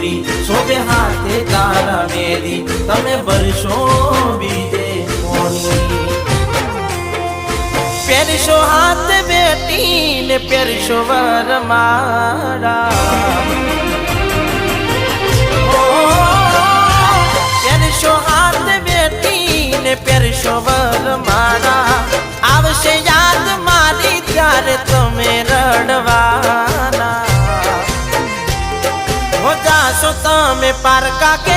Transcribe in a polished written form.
મોરી શોભે હાથે તારા મેરી તમે ભરશો બીજે મોની પહેરશો હાથ બેટી ને પહેરશો વરમાળા પહેરશો હાથ બેટી ને પહેરશો વરમાળા આવશે યાદ મારી ત્યારે તમે રડવાના હો જાશો તમે પારકા કે